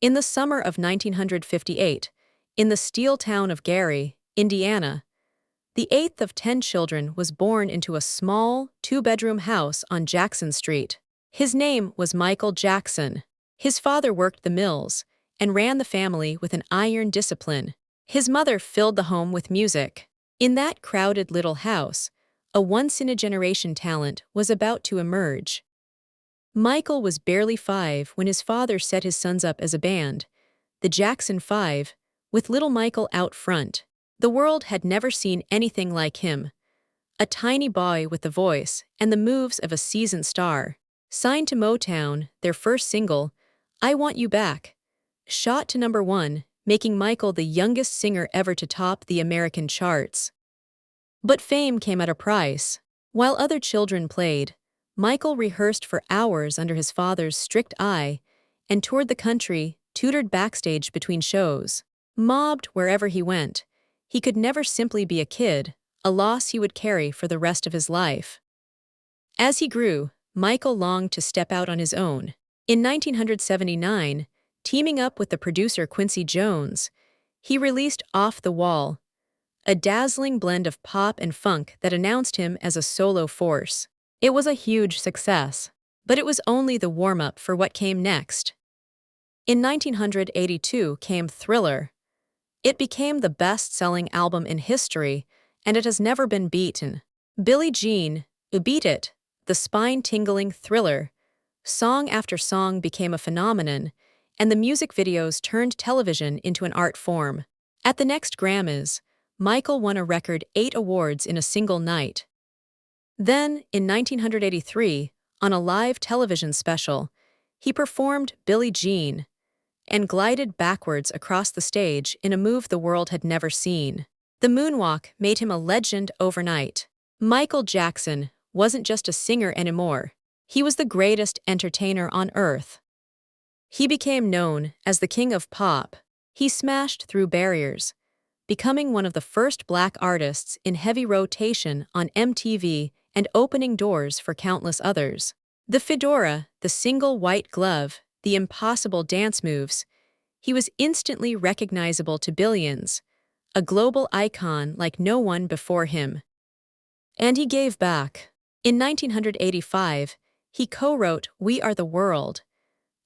In the summer of 1958, in the steel town of Gary, Indiana, the eighth of 10 children was born into a small, two-bedroom house on Jackson Street. His name was Michael Jackson. His father worked the mills and ran the family with an iron discipline. His mother filled the home with music. In that crowded little house, a once-in-a-generation talent was about to emerge. Michael was barely 5 when his father set his sons up as a band, the Jackson 5, with little Michael out front. The world had never seen anything like him. A tiny boy with the voice and the moves of a seasoned star. Signed to Motown, their first single, I Want You Back, shot to #1, making Michael the youngest singer ever to top the American charts. But fame came at a price. While other children played, Michael rehearsed for hours under his father's strict eye and toured the country, tutored backstage between shows. Mobbed wherever he went, he could never simply be a kid, a loss he would carry for the rest of his life. As he grew, Michael longed to step out on his own. In 1979, teaming up with the producer Quincy Jones, he released Off the Wall, a dazzling blend of pop and funk that announced him as a solo force. It was a huge success, but it was only the warm-up for what came next. In 1982 came Thriller. It became the best-selling album in history, and it has never been beaten. Billie Jean, Beat It, the spine-tingling Thriller. Song after song became a phenomenon, and the music videos turned television into an art form. At the next Grammys, Michael won a record 8 awards in a single night. Then, in 1983, on a live television special, he performed Billie Jean and glided backwards across the stage in a move the world had never seen. The Moonwalk made him a legend overnight. Michael Jackson wasn't just a singer anymore. He was the greatest entertainer on earth. He became known as the King of Pop. He smashed through barriers, becoming one of the first black artists in heavy rotation on MTV and opening doors for countless others. The fedora, the single white glove, the impossible dance moves, he was instantly recognizable to billions, a global icon like no one before him. And he gave back. In 1985, he co-wrote We Are the World,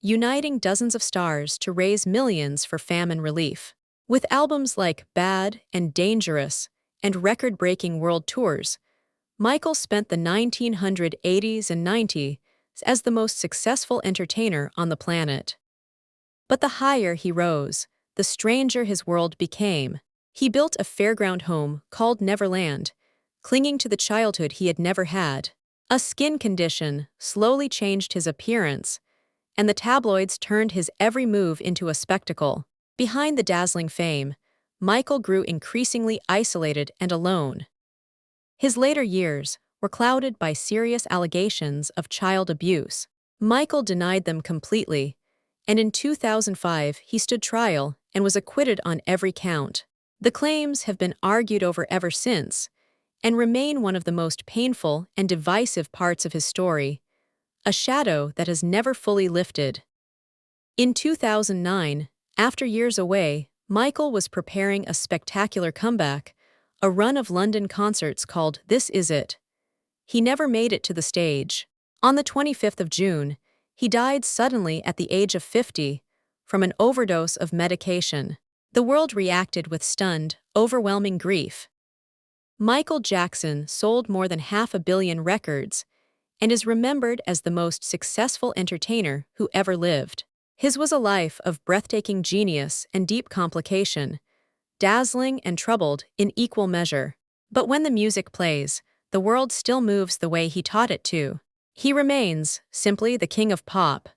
uniting dozens of stars to raise millions for famine relief. With albums like Bad and Dangerous and record-breaking world tours, Michael spent the 1980s and 90s as the most successful entertainer on the planet. But the higher he rose, the stranger his world became. He built a fairground home called Neverland, clinging to the childhood he had never had. A skin condition slowly changed his appearance, and the tabloids turned his every move into a spectacle. Behind the dazzling fame, Michael grew increasingly isolated and alone. His later years were clouded by serious allegations of child abuse. Michael denied them completely, and in 2005 he stood trial and was acquitted on every count. The claims have been argued over ever since, and remain one of the most painful and divisive parts of his story, a shadow that has never fully lifted. In 2009, after years away, Michael was preparing a spectacular comeback, a run of London concerts called This Is It. He never made it to the stage. On the 25th of June, he died suddenly at the age of 50 from an overdose of medication. The world reacted with stunned, overwhelming grief. Michael Jackson sold more than 500 million records and is remembered as the most successful entertainer who ever lived. His was a life of breathtaking genius and deep complication, dazzling and troubled in equal measure. But when the music plays, the world still moves the way he taught it to. He remains simply the King of Pop.